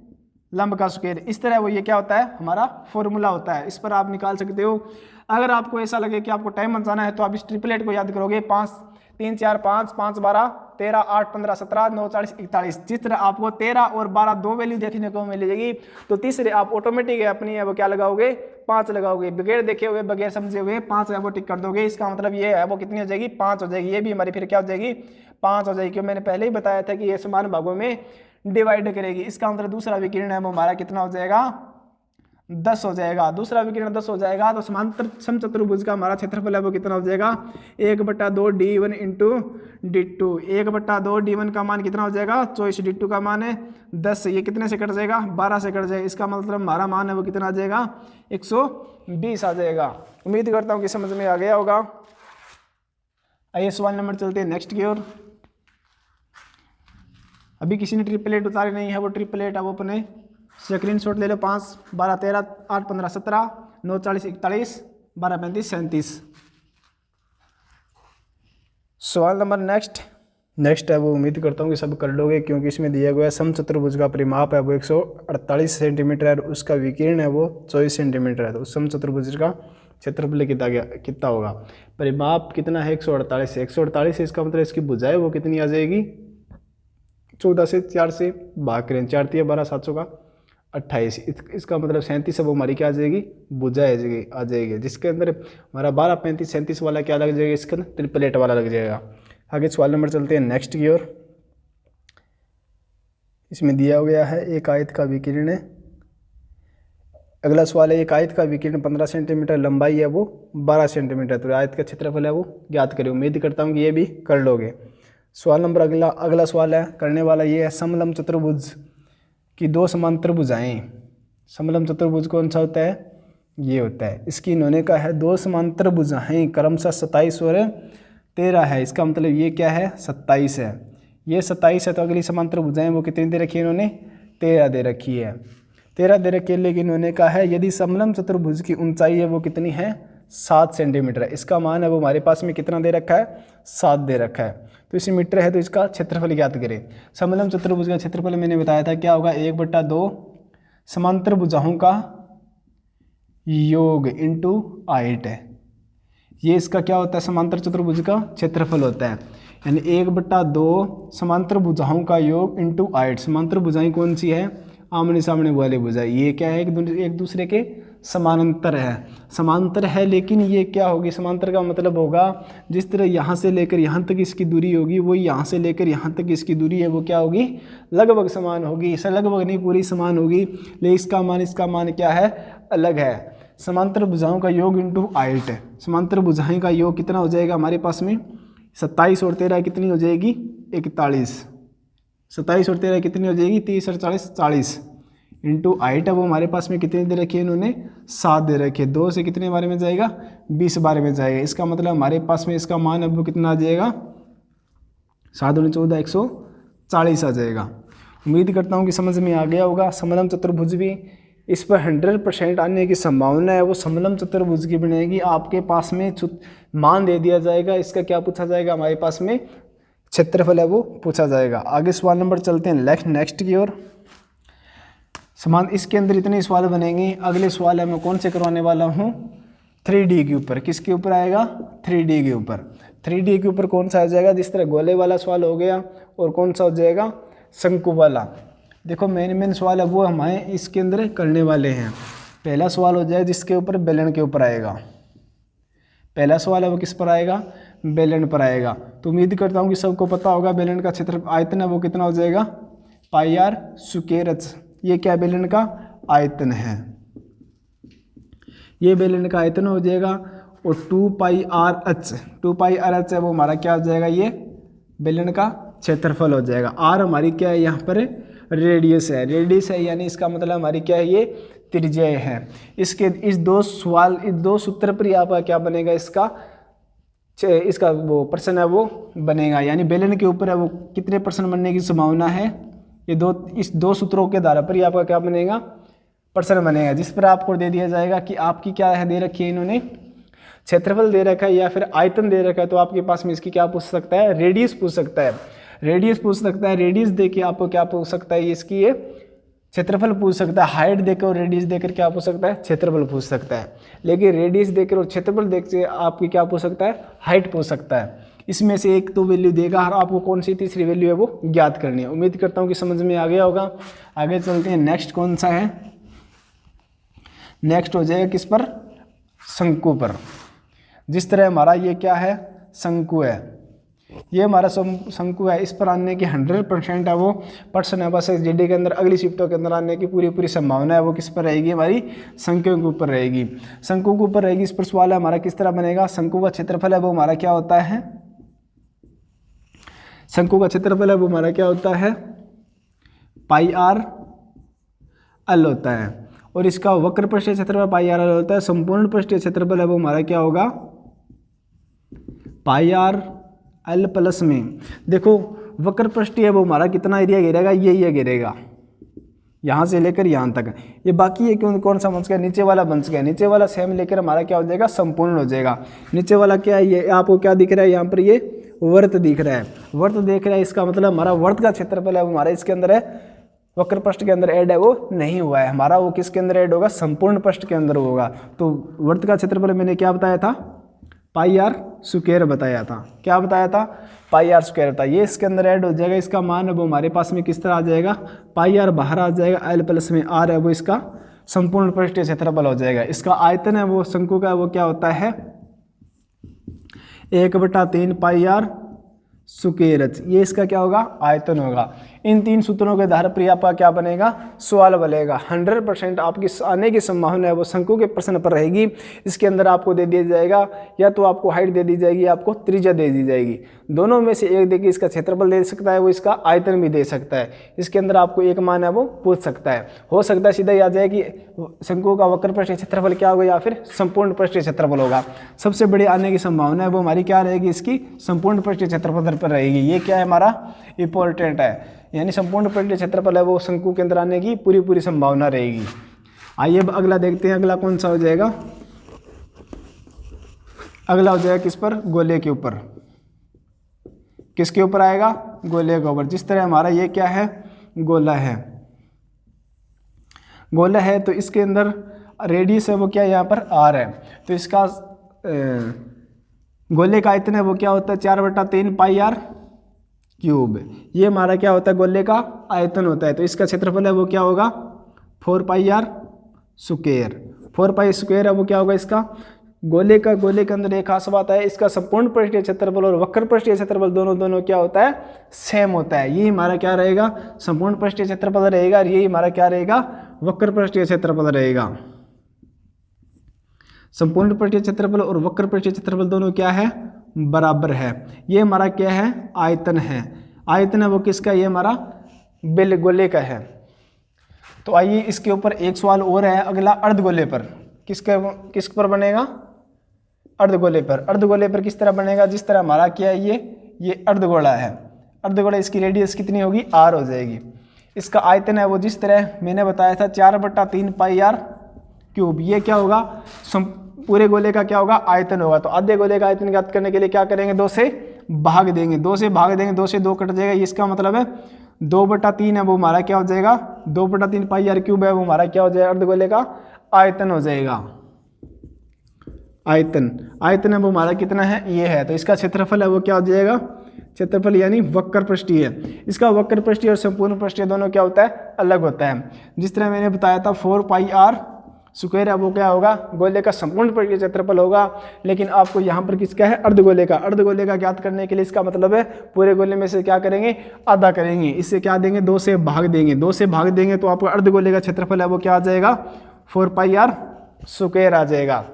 लंब का स्क्वायर। इस तरह वो ये क्या होता है, हमारा फॉर्मूला होता है। इस पर आप निकाल सकते हो। अगर आपको ऐसा लगे कि आपको टाइम बचाना है तो आप इस ट्रिपलेट को याद करोगे, 5 3 4 5 5 12 13 8 15 17 9 40 41। जिस तरह आपको 13 और 12 दो वैल्यू देखने को मिलेगी, तो तीसरे आप ऑटोमेटिक अपनी है वो क्या लगाओगे, 5 लगाओगे। बगैर देखे हुए बगैर समझे हुए 5 है वो टिक कर दोगे। इसका मतलब ये है वो कितनी हो जाएगी, 5 हो जाएगी। ये भी हमारी फिर क्या हो जाएगी, 5 हो जाएगी, क्योंकि मैंने पहले ही बताया था कि ये समान भागों में डिवाइड करेगी। इसका मतलब दूसरा विकिरण है वो हमारा कितना हो जाएगा, 10 हो जाएगा। दूसरा विकिरण 10 हो जाएगा तो समांतर समचतुर्भुज का हमारा क्षेत्रफल है वो कितना हो जाएगा, 1/2 d1 इंटू d2। 1/2 d1 का मान कितना हो जाएगा, 24, d2 का मान है 10, ये कितने से कट जाएगा, 12 से कट जाएगा। इसका मतलब हमारा मान है वो कितना आ जाएगा, 120 आ जाएगा। उम्मीद करता हूँ कि समझ में आ गया होगा। आइए सवाल नंबर चलते हैं नेक्स्ट की ओर। अभी किसी ने ट्रिपलेट उतारी नहीं है, वो ट्रिपलेट है वो अपने स्क्रीन शॉट ले लो। 5 12 13 8 15 17 9 40 41 12 35 37। सवाल नंबर नेक्स्ट है वो उम्मीद करता हूँ कि सब कर लोगे, क्योंकि इसमें दिया गया समचतुर्भुज का परिमाप है वो 148 सेंटीमीटर है, उसका विकिरण है वो 24 सेंटीमीटर है। तो उस समचतुर्भुज का क्षेत्रफल कितना होगा, परिमाप कितना है 148 है। 148 है, इसका मतलब इसकी भुजाएं वो कितनी आ जाएगी, 14 से 4 से भाग करें, 4 3 12 700 का 28। इसका मतलब 37 है वो हमारी क्या आ जाएगी, भुजा आ जाएगी, जिसके अंदर हमारा 12 35 37 वाला क्या लग जाएगा, इसके अंदर ट्रिपलेट वाला लग जाएगा। आगे सवाल नंबर चलते हैं नेक्स्ट की ओर। इसमें दिया गया है एक आयत का विकिरण है। अगला सवाल है, एक आयत का विकिरण 15 सेंटीमीटर, लंबाई है वो 12 सेंटीमीटर, तो आयत का क्षेत्रफल है वो ज्ञात करें। उम्मीद करता हूँ कि ये भी कर लोगे। सवाल नंबर अगला सवाल है करने वाला ये है, समलंब चतुर्भुज की दो समांतर भुजाएं। समलंब चतुर्भुज कौन सा होता है, ये होता है। इसकी इन्होंने कहा है दो समांतर भुजाएं क्रमशः 27 और 13 है। इसका मतलब ये क्या है, 27 है, ये 27 है। तो अगली समांतर भुजाएं वो कितनी दे रखी है इन्होंने, 13 दे रखी है। 13 दे रखी है, लेकिन इन्होंने कहा है यदि समलंब चतुर्भुज की ऊंचाई है वो कितनी है, 7 सेंटीमीटर है। इसका मान है वो हमारे पास में कितना दे रखा है, 7 दे रखा है। तो इसी मीटर है, तो इसका क्षेत्रफल ज्ञात करें। समलंब चतुर्भुज का क्षेत्रफल मैंने बताया था क्या होगा, 1/2 समांतर भुजाओं का योग इंटू हाइट है। ये इसका क्या होता है, समांतर चतुर्भुज का क्षेत्रफल होता है। यानी 1/2 समांतर भुजाओं का योग इंटू हाइट। समांतर भुजाएं कौन सी है, आमने सामने वाली भुजाएं। ये क्या है, एक दूसरे के समानांतर है। समांतर है लेकिन ये क्या होगी, समांतर का मतलब होगा जिस तरह यहाँ से लेकर यहाँ तक इसकी दूरी होगी, वो यहाँ से लेकर यहाँ तक इसकी दूरी है वो क्या होगी, लगभग समान होगी। इसे लगभग नहीं, पूरी समान होगी, लेकिन इसका मान क्या है, अलग है। समांतर भुजाओं का योग इंटू हाइट, समांतर भुजाएं का योग कितना हो जाएगा हमारे पास में, 27 और 13 कितनी हो जाएगी, 41। 27 और 13 कितनी हो जाएगी, 30 और 40, 40 इंटू हाइट है वो हमारे पास में कितनी दे रखी है इन्होंने, 7 दे रखी है। 2 से कितने बारे में जाएगा, 20 बारे में जाएगा। इसका मतलब हमारे पास में इसका मान अब वो कितना आ जाएगा, 7 दूनी 14, 140 आ जाएगा। उम्मीद करता हूँ कि समझ में आ गया होगा। समलम चतुर्भुज भी इस पर 100% आने की संभावना है, वो समलम चतुर्भुज की बनेगी। आपके पास में मान दे दिया जाएगा, इसका क्या पूछा जाएगा, हमारे पास में क्षेत्रफल है वो पूछा जाएगा। आगे सवाल नंबर चलते हैं नेक्स्ट की ओर। समान इसके अंदर इतने सवाल बनेंगे। अगले सवाल है मैं कौन से करवाने वाला हूँ, 3D के ऊपर। किसके ऊपर आएगा, 3D के ऊपर। 3D के ऊपर कौन सा आ जाएगा, जिस तरह गोले वाला सवाल हो गया, और कौन सा हो जाएगा, शंकु वाला। देखो मेन सवाल है वो हमारे इसके अंदर करने वाले हैं। पहला सवाल हो जाएगा जिसके ऊपर बेलन के ऊपर आएगा। पहला सवाल है वो किस पर आएगा, बेलन पर आएगा। तो उम्मीद करता हूँ कि सबको पता होगा बेलन का क्षेत्र आयतन है वो कितना हो जाएगा, पाई आर स्क्वायर एच। ये क्या बेलन का आयतन है, ये बेलन का आयतन हो जाएगा। और 2 पाई आर एच, 2 पाई आर एच है वो हमारा क्या हो जाएगा, ये बेलन का क्षेत्रफल हो जाएगा। आर हमारी क्या है यहाँ पर, रेडियस है। रेडियस है यानी इसका मतलब हमारी क्या है, ये त्रिज्या है। इस दो सूत्र पर आपका क्या बनेगा, इसका वो प्रश्न है वो बनेगा। यानी बेलन के ऊपर है वो कितने प्रश्न बनने की संभावना है, इस दो सूत्रों के आधार पर ही आपका क्या बनेगा, प्रश्न बनेगा। जिस पर आपको दे दिया जाएगा कि आपकी क्या है दे रखी है, इन्होंने क्षेत्रफल दे रखा है या फिर आयतन दे रखा है, तो आपके पास में इसकी क्या पूछ सकता है, रेडियस पूछ सकता है। रेडियस पूछ सकता है, रेडियस देके आपको क्या पूछ सकता है, इसकी ये क्षेत्रफल पूछ सकता है। हाइट देकर और रेडियस देकर क्या पूछ सकता है, क्षेत्रफल पूछ सकता है। लेकिन रेडियस देकर और क्षेत्रफल देख से आपकी क्या पूछ सकता है, हाइट पूछ सकता है। इसमें से एक तो वैल्यू देगा और आपको कौन सी तीसरी वैल्यू है वो ज्ञात करनी है। उम्मीद करता हूँ कि समझ में आ गया होगा। आगे चलते हैं, नेक्स्ट कौन सा है, नेक्स्ट हो जाएगा किस पर, शंकु पर। जिस तरह हमारा ये क्या है, शंकु है, ये हमारा शंकु है। इस पर आने की 100% है वो प्रश्न है, बस जीडी के अंदर अगली शिफ्टों के अंदर आने की पूरी संभावना है वो किस पर रहेगी, हमारी शंकु के ऊपर रहेगी। शंकु के ऊपर रहेगी। इस पर सवाल है हमारा किस तरह बनेगा, शंकु का क्षेत्रफल है वो हमारा क्या होता है, शंकु का क्षेत्रफल है वो हमारा क्या होता है, पाई आर एल होता है। और इसका वक्र पृष्ठीय क्षेत्रफल पाई आर एल होता है। संपूर्ण पृष्ठीय क्षेत्रफल है वो हमारा क्या होगा, पाई आर एल प्लस में। देखो वक्र पृष्ठीय है वो हमारा कितना एरिया घेरेगा, ये घेरेगा यहाँ से लेकर यहाँ तक। ये बाकी ये कौन सा बच गया, नीचे वाला बच गया। नीचे वाला सेम लेकर हमारा क्या हो जाएगा, संपूर्ण हो जाएगा। नीचे वाला क्या है, ये आपको क्या दिख रहा है, यहाँ पर ये वर्त दिख रहा है, वर्त देख रहा है। इसका मतलब हमारा वर्त का क्षेत्रफल है वो हमारा इसके अंदर है, वक्र पृष्ठ के अंदर ऐड है वो नहीं हुआ है हमारा, वो किसके अंदर ऐड होगा, संपूर्ण पृष्ठ के अंदर होगा। तो वर्त का क्षेत्रफल मैंने क्या बताया था, पाई आर स्क्वायर बताया था। क्या बताया था, पाई आर स्क्वायर था। ये इसके अंदर ऐड हो जाएगा। इसका मान है वो हमारे पास में किस तरह आ जाएगा, पाई आर बाहर आ जाएगा, एल प्लस में आर है वो इसका संपूर्ण पृष्ठीय क्षेत्रफल हो जाएगा। इसका आयतन है वो शंकु का वो क्या होता है, 1/3 पाई आर स्क्वायर एच। ये इसका क्या होगा, आयतन होगा। इन तीन सूत्रों के आधार पर आपका क्या बनेगा, सवाल बनेगा। 100% आपकी आने की संभावना है वो शंकु के प्रश्न पर रहेगी। इसके अंदर आपको दे दिया जाएगा, या तो आपको हाइट दे दी जाएगी, आपको त्रिज्या दे दी जाएगी। दोनों में से एक देखिए, इसका क्षेत्रफल दे सकता है वो, इसका आयतन भी दे सकता है। इसके अंदर आपको एक मान है वो पूछ सकता है। हो सकता है सीधा ही आ जाए कि शंकु का वक्र पृष्ठीय क्षेत्रफल क्या होगा या फिर संपूर्ण पृष्ठीय क्षेत्रफल होगा। सबसे बड़ी आने की संभावना है वो हमारी क्या रहेगी, इसकी संपूर्ण पृष्ठीय क्षेत्रफल पर रहेगी। ये क्या है हमारा इंपॉर्टेंट है, यानी संपूर्ण पृष्ठीय क्षेत्रफल है वो शंकु के अंदर आने की पूरी संभावना रहेगी। आइए अब अगला देखते हैं, अगला कौन सा हो जाएगा, अगला हो जाएगा किस पर, गोले के ऊपर। किसके ऊपर आएगा, गोले के ऊपर। जिस तरह हमारा ये क्या है, गोला है, गोला है तो इसके अंदर रेडियस है वो क्या यहाँ पर आर है। तो इसका गोले का आयतन है वो क्या होता है, 4/3 पाई आर क्यूब। ये हमारा क्या होता है, गोले का आयतन होता है। तो इसका क्षेत्रफल है वो क्या होगा, 4 पाई आर स्क्वायर। 4 पाई स्क्वायर है वो क्या होगा इसका, गोले के अंदर एक खास बात है, इसका संपूर्ण पृष्ठीय क्षेत्रफल और वक्र पृष्ठीय क्षेत्रफल दोनों क्या होता है, सेम होता है। ये हमारा क्या रहेगा, संपूर्ण पृष्ठीय क्षेत्रफल रहेगा, और ये हमारा क्या रहेगा, वक्र पृष्ठीय क्षेत्रफल रहेगा। संपूर्ण पृष्ठीय क्षेत्रफल और वक्र पृष्ठीय क्षेत्रफल दोनों क्या है, बराबर है। ये हमारा क्या है, आयतन है। आयतन है वो किसका, ये हमारा बेल गोले का है। तो आइए इसके ऊपर एक सवाल और है, अगला अर्धगोले पर। किस पर बनेगा, अर्धगोले पर। अर्धगोले पर किस तरह बनेगा, जिस तरह हमारा क्या है, ये अर्धगोला है। अर्धगोला, इसकी रेडियस कितनी होगी, r हो जाएगी। इसका आयतन है वो जिस तरह मैंने बताया था 4/3 पाई r क्यूब। ये क्या होगा, पूरे गोले का क्या होगा, आयतन होगा। तो आधे गोले का आयतन ज्ञात करने के लिए क्या करेंगे, 2 से भाग देंगे। 2 से भाग देंगे, 2 से 2 कट जाएगा। इसका मतलब है 2/3 है वो हमारा क्या हो जाएगा, 2/3 पाई r क्यूब है वो हमारा क्या हो जाएगा, अर्धगोले का आयतन हो जाएगा। आयतन है वो हमारा कितना है, ये है। तो इसका क्षेत्रफल है वो क्या हो जाएगा, क्षेत्रफल यानी वक्र पृष्ठीय। इसका वक्र पृष्ठीय और संपूर्ण पृष्ठीय दोनों क्या होता है, अलग होता है। जिस तरह मैंने बताया था 4 पाई r स्क्वायर है वो क्या होगा, गोले का संपूर्ण पृष्ठीय क्षेत्रफल होगा। लेकिन आपको यहाँ पर किसका है, अर्धगोले का। अर्धगोले का ज्ञात करने के लिए इसका मतलब है पूरे गोले में से क्या करेंगे, आधा करेंगे। इससे क्या देंगे, 2 से भाग देंगे। 2 से भाग देंगे तो आपका अर्धगोले का क्षेत्रफल है वो क्या आ जाएगा, 4 पाई r स्क्वायर आ जाएगा।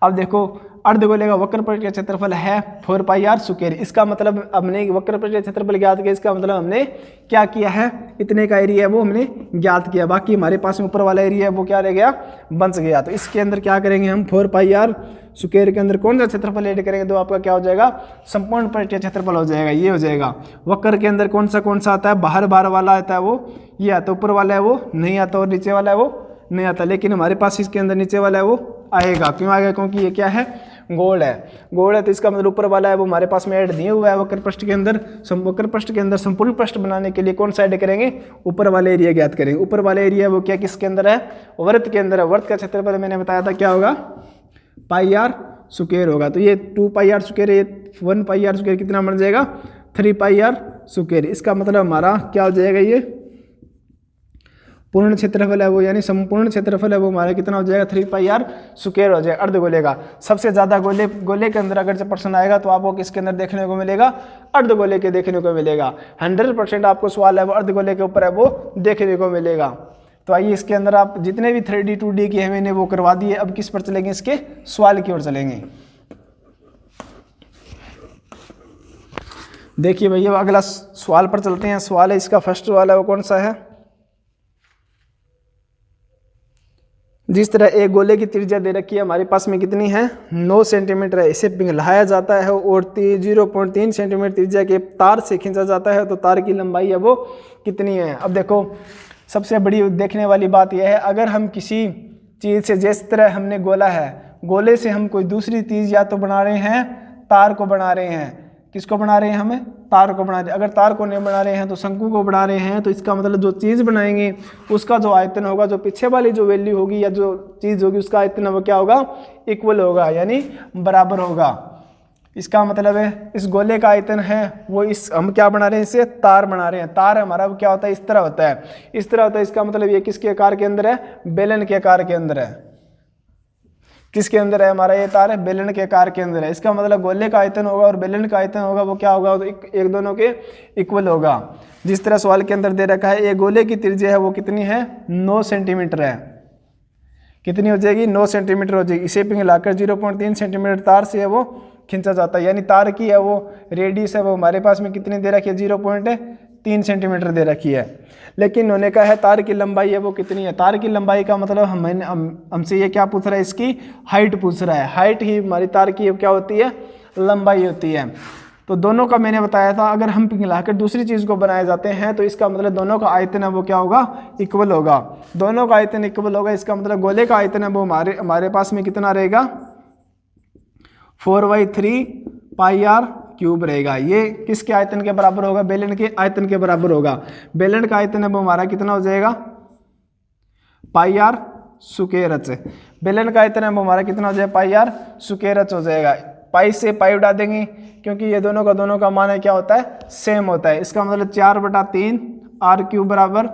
अब देखो अर्धगोले का वक्र पृष्ठीय क्षेत्रफल है 4 पाई r स्क्वायर। इसका मतलब हमने वक्र पृष्ठीय क्षेत्रफल ज्ञात किया, इसका मतलब हमने क्या किया है, इतने का एरिया है वो हमने ज्ञात किया। बाकी हमारे पास में ऊपर वाला एरिया है वो क्या रह गया, बच गया। तो इसके अंदर क्या करेंगे हम, 4 पाई r स्क्वायर के अंदर कौन सा क्षेत्रफल ऐड करेंगे, तो आपका क्या हो जाएगा, संपूर्ण पृष्ठीय क्षेत्रफल हो जाएगा। ये हो जाएगा। वक्र के अंदर कौन सा आता है, बाहर वाला आता है वो ये आता, ऊपर वाला है वो नहीं आता, और नीचे वाला है वो नहीं आता। लेकिन हमारे पास इसके अंदर नीचे वाला है वो आएगा। क्यों आएगा, क्योंकि ये क्या है, गोल है। तो इसका मतलब ऊपर वाला है वो हमारे पास में ऐड नहीं हुआ है वक्र पृष्ठ के अंदर। वक्र पृष्ठ के अंदर संपूर्ण पृष्ठ बनाने के लिए कौन सा ऐड करेंगे, ऊपर वाले एरिया ज्ञात करेंगे। ऊपर वाले एरिया वो क्या किसके अंदर है, वृत्त के अंदर है। वृत्त का क्षेत्रफल मैंने बताया था क्या होगा, पाई r स्क्वायर होगा। तो ये 2 पाई r स्क्वायर, ये 1 पाई r स्क्वायर कितना बन जाएगा, 3 पाई r स्क्वायर। इसका मतलब हमारा क्या हो जाएगा, ये पूर्ण क्षेत्रफल है वो यानी संपूर्ण क्षेत्रफल है वो हमारा कितना हो जाएगा, 3 पाई r स्क्वायर हो जाएगा अर्धगोले का। सबसे ज़्यादा गोले के अंदर अगर से प्रश्न आएगा तो आपको किसके अंदर देखने को मिलेगा, अर्धगोले के देखने को मिलेगा। 100% आपको सवाल है वो अर्धगोले के ऊपर है वो देखने को मिलेगा। तो आइए इसके अंदर आप जितने भी 3D 2D की है मैंने वो करवा दिए। अब किस पर चलेंगे, इसके सवाल की ओर चलेंगे। देखिए भैया अगला सवाल पर चलते हैं। सवाल है इसका फर्स्ट सवाल है वो कौन सा है, जिस तरह एक गोले की त्रिज्या दे रखी है हमारे पास में कितनी है, 9 सेंटीमीटर है। इसे पिघलाया जाता है और 0.3 सेंटीमीटर त्रिज्या के तार से खींचा जाता है, तो तार की लंबाई है वो कितनी है। अब देखो सबसे बड़ी देखने वाली बात यह है, अगर हम किसी चीज़ से, जिस तरह हमने गोला है, गोले से हम कोई दूसरी चीज़ या तो बना रहे हैं, तार को बना रहे हैं। किसको बना रहे हैं, हमें तार को बना रहे हैं। अगर तार को नहीं बना रहे हैं तो शंकु को बना रहे हैं। तो इसका मतलब जो चीज़ बनाएंगे उसका जो आयतन होगा, जो पीछे वाली जो वैल्यू होगी या जो चीज़ होगी उसका आयतन वो क्या होगा, इक्वल होगा यानी बराबर होगा। इसका मतलब है इस गोले का आयतन है वो इस हम क्या बना रहे हैं, इसे तार बना रहे हैं। तार हमारा क्या होता है, इस तरह होता है, इस तरह होता है। इसका मतलब ये किसके आकार के अंदर है, बेलन के आकार के अंदर है। किसके अंदर है हमारा ये तार है, बेलन के आकार के अंदर है। इसका मतलब गोले का आयतन होगा और बेलन का आयतन होगा वो क्या होगा, तो एक दोनों के इक्वल होगा। जिस तरह सवाल के अंदर दे रखा है एक गोले की त्रिज्या है वो कितनी है, 9 सेंटीमीटर है। कितनी हो जाएगी, 9 सेंटीमीटर हो जाएगी। इसे पिघलाकर 0.3 सेंटीमीटर तार से है वो खींचा जाता है, यानी तार की है वो रेडियस है वो हमारे पास में कितनी दे रखी है, 0.3 सेंटीमीटर दे रखी है। लेकिन उन्होंने कहा है तार की लंबाई है वो कितनी है। तार की लंबाई का मतलब हमसे ये क्या पूछ रहा है, इसकी हाइट पूछ रहा है। हाइट ही हमारी तार की क्या होती है, लंबाई होती है। तो दोनों का मैंने बताया था अगर हम पिघलाकर दूसरी चीज़ को बनाए जाते हैं तो इसका मतलब दोनों का आयतन है वो क्या होगा, इक्वल होगा। दोनों का आयतन इक्वल होगा, इसका मतलब गोले का आयतन है वो हमारे पास में कितना रहेगा, 4/3 पाई r क्यूब रहेगा। ये किसके आयतन के बराबर होगा, बेलन के आयतन के बराबर होगा। बेलन का आयतन है वो हमारा कितना हो जाएगा, पाई r स्क्वायर h। बेलन का आयतन है वो हमारा कितना हो जाएगा, पाई r स्क्वायर h हो जाएगा। पाई से पाई उड़ा देंगे क्योंकि ये दोनों का मान है क्या होता है, सेम होता है। इसका मतलब 4/3 r क्यूब बराबर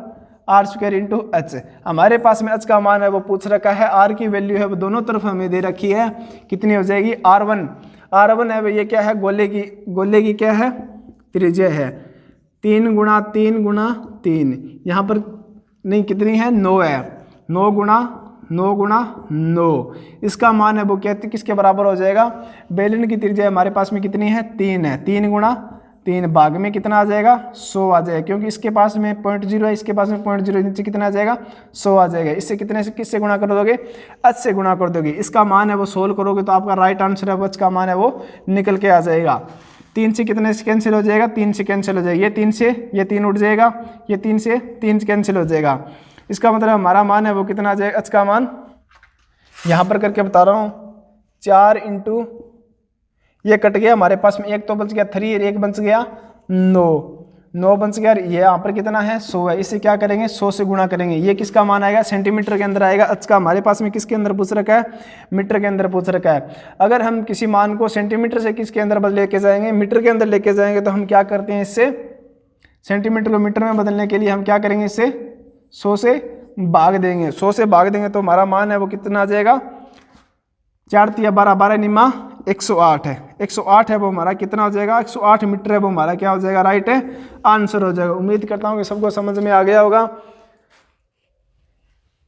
आर स्क्वायर इंटू एच। हमारे पास में एच का मान है वो पूछ रखा है, आर की वैल्यू है वो दोनों तरफ हमें दे रखी है, कितनी हो जाएगी R1। R1 है ये क्या है, गोले की क्या है, त्रिज्या है, 3 गुणा 3 गुणा 3, यहाँ पर नहीं कितनी है 9 है, 9 गुणा 9, इसका मान है वो कहते किसके बराबर हो जाएगा, बेलन की त्रिज्या हमारे पास में कितनी है 3 है, 3 गुणा 3 भाग में कितना आ जाएगा 100 आ जाएगा, क्योंकि इसके पास में 0.0 है, इसके पास में 0.0, नीचे कितना आ जाएगा 100 आ जाएगा। इससे कितने से किससे गुणा कर दोगे, एच से गुणा कर दोगे, इसका मान है वो सोल्व करोगे तो आपका राइट आंसर है एच का मान है वो निकल के आ जाएगा। 3 से कितने से कैंसिल हो जाएगा, 3 से कैंसिल हो जाएगा, ये 3 से ये 3 उठ जाएगा, ये 3 से 3 कैंसिल हो जाएगा, इसका मतलब हमारा मान है वो कितना आ जाएगा, एच का मान यहाँ पर करके बता रहा हूँ 4 इंटू ये कट गया, हमारे पास में एक तो बच गया 3 और एक बच गया 9 बच गया, ये यहाँ पर कितना है 100 है, इसे क्या करेंगे 100 से गुणा करेंगे, ये किसका मान आएगा सेंटीमीटर के अंदर आएगा, एच का हमारे पास में किसके अंदर पूछ रखा है, मीटर के अंदर पूछ रखा है। अगर हम किसी मान को सेंटीमीटर से किसके अंदर लेके जाएंगे, मीटर के अंदर लेके जाएंगे, तो हम क्या करते हैं, इससे सेंटीमीटर को मीटर में बदलने के लिए हम क्या करेंगे, इससे 100 से भाग देंगे, 100 से भाग देंगे तो हमारा मान है वो कितना आ जाएगा, 4 तिया 12, 12 निमा 108 है, 108 है वो हमारा कितना हो जाएगा, 108 मीटर है वो हमारा क्या हो जाएगा, राइट है आंसर हो जाएगा। उम्मीद करता हूँ कि सबको समझ में आ गया होगा।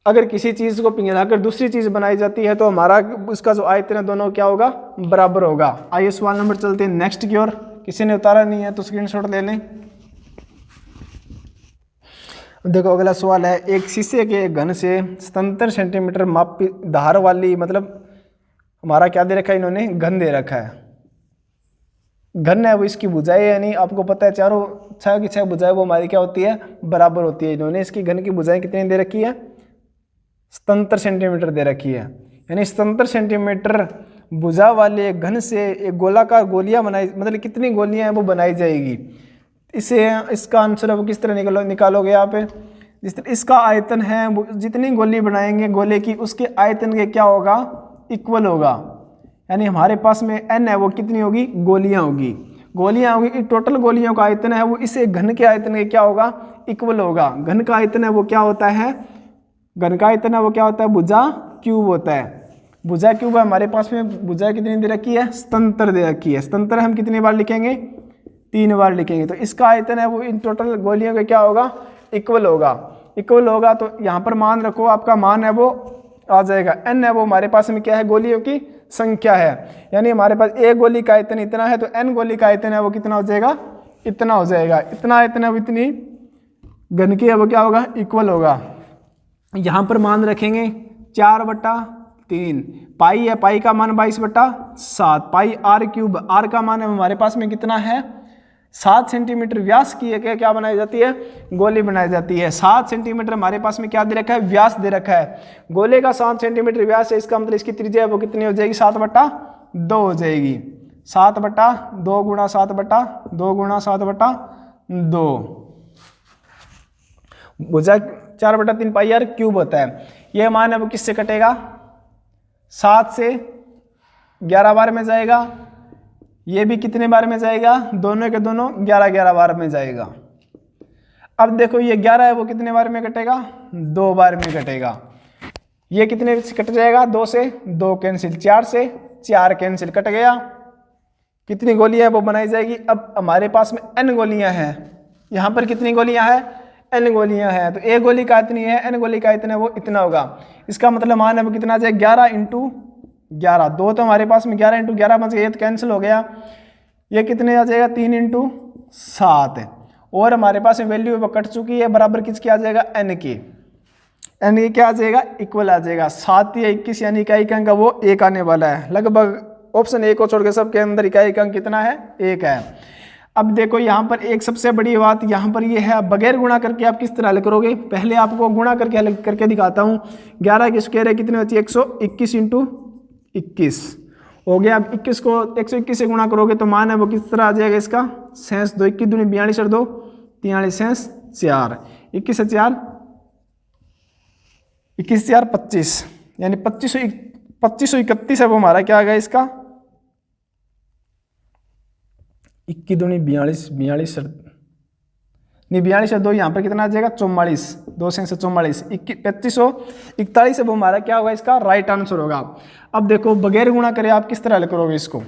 अगर किसी चीज़ को पिघलाकर दूसरी चीज़ बनाई जाती है तो हमारा उसका जो आयतन है दोनों क्या होगा, बराबर होगा। आइए सवाल नंबर चलते हैं नेक्स्ट की ओर, किसी ने उतारा नहीं है तो स्क्रीनशॉट ले लें। देखो अगला सवाल है, एक शीशे के घन से 77 सेंटीमीटर मापी धार वाली, मतलब हमारा क्या दे रखा है, इन्होंने घन दे रखा है, घन है वो इसकी भुजाई है, यानी आपको पता है चारों 6 की 6 भुजाएं वो हमारी क्या होती है, बराबर होती है। इन्होंने इसकी घन की भुजाएं कितनी दे रखी है, 77 सेंटीमीटर दे रखी है, यानी 77 सेंटीमीटर भुजा वाले घन से एक गोलाकार गोलियां बनाई, मतलब कितनी गोलियां हैं वो बनाई जाएगी। इसे इसका आंसर है वो किस तरह निकालोगे आप, जिस तरह इसका आयतन है वो जितनी गोली बनाएंगे गोले की उसके आयतन के क्या होगा, इक्वल होगा, यानी हमारे पास में n है वो कितनी होगी, गोलियां होगी, टोटल गोलियों का आयतन है वो इसे घन के आयतन के क्या होगा, इक्वल होगा। घन का आयतन है वो क्या होता है, घन का आयतन है वो क्या होता है, भुजा क्यूब होता है, भुजा क्यूब है हमारे पास में। भुजा कितनी दे रखी है, 77 दे रखी है, 77 हम कितनी बार लिखेंगे, 3 बार लिखेंगे, तो इसका आयतन है वो इन टोटल गोलियों का क्या होगा, इक्वल होगा। तो यहाँ पर मान रखो, आपका मान है वो आ जाएगा, n है वो हमारे पास में क्या है, गोलियों की संख्या है, यानी हमारे पास एक गोली का आयतन इतना है तो n गोली का आयतन है वो कितना हो जाएगा, इतना हो जाएगा, इतना आयतन है वो इतनी घन की है वो क्या होगा, इक्वल होगा। यहाँ पर मान रखेंगे 4/3, पाई है, पाई का मान 22/7, पाई r क्यूब, r का मान है हमारे पास में कितना है, 7 सेंटीमीटर व्यास की क्या बनाई जाती है, गोली बनाई जाती है। 7 सेंटीमीटर हमारे पास में क्या दे रखा है, व्यास दे रखा है, गोले का 7 सेंटीमीटर व्यास है, इसका मतलब इसकी त्रिज्या है वो कितनी हो जाएगी, 7/2 हो जाएगी, 7/2 गुणा 7/2 गुणा 7/2, भुजा 4/3 पाई आर क्यूब होता है। ये मान है वो किससे कटेगा, 7 से 11 बार में जाएगा, ये भी कितने बार में जाएगा, दोनों के दोनों 11 बार में जाएगा। अब देखो ये 11 है वो कितने बार में कटेगा, 2 बार में कटेगा। ये कितने से कट जाएगा, 2 से 2 कैंसिल, 4 से 4 कैंसिल, कट गया। कितनी गोलियां वो बनाई जाएगी, अब हमारे पास में n गोलियां हैं, यहाँ पर कितनी गोलियां हैं, n गोलियां हैं, तो एक गोली का इतनी है, n गोली का इतना है वो इतना होगा। इसका मतलब मान है वो कितना आ जाएगा, 11 इंटू 11, 2 तो हमारे पास में 11 इंटू 11 बच गया, ये तो कैंसिल हो गया। ये कितने आ जाएगा, 3 इंटू 7, और हमारे पास में वैल्यू वो कट चुकी है, बराबर किसकी आ जाएगा, n की, n की क्या आ जाएगा, इक्वल आ जाएगा। 7 या 21 यानी इकाई अंक का वो 1 आने वाला है, लगभग ऑप्शन ए को छोड़ के सबके अंदर इकाई अंक कितना है, 1 है। अब देखो यहाँ पर एक सबसे बड़ी बात यहाँ पर ये है, बगैर गुणा करके आप किस तरह हल करोगे, पहले आपको गुणा करके हल करके दिखाता हूँ। 11 की स्क्वायर है कितनी होती है, 121 इंटू 21 हो गया। अब 21 को 121 से गुणा करोगे तो मान है वो किस तरह आ जाएगा, इसका 2 21 दूनी 42 और 2 43 4, 21 से 4 21 4 25, यानी 2531 है वो हमारा क्या आ गया, इसका 21 दूनी 42 42 नहीं 42 और 2 यहाँ पर कितना आ जाएगा 44, 2 से 44, 3541 अब हमारा क्या होगा, इसका राइट आंसर होगा। अब देखो बगैर गुणा करे आप किस तरह करोगे इसको,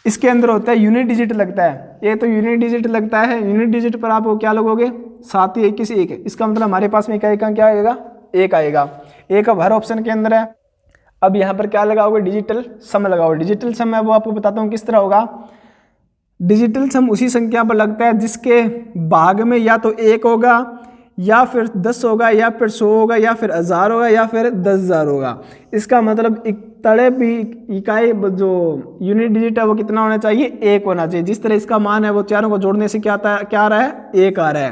इसके अंदर होता है यूनिट डिजिट लगता है, ये तो यूनिट डिजिट लगता है, यूनिट डिजिट पर आप वो क्या लगोगे 7 21 1, इसका मतलब हमारे पास में इकाई का क्या आएगा 1 आएगा, 1 अब हर ऑप्शन के अंदर है। अब यहाँ पर क्या लगाओगे डिजिटल सम लगाओगे, डिजिटल सम है वो आपको बताता हूँ किस तरह होगा। डिजिटल सम उसी संख्या पर लगता है जिसके भाग में या तो 1 होगा या फिर 10 होगा या फिर 100 होगा या फिर 1000 होगा या फिर 10,000 होगा। इसका मतलब तड़े भी इकाई जो यूनिट डिजिट है वो कितना होना चाहिए 1 होना चाहिए। जिस तरह इसका मान है वो चारों को जोड़ने से क्या आ रहा है 1 आ रहा है,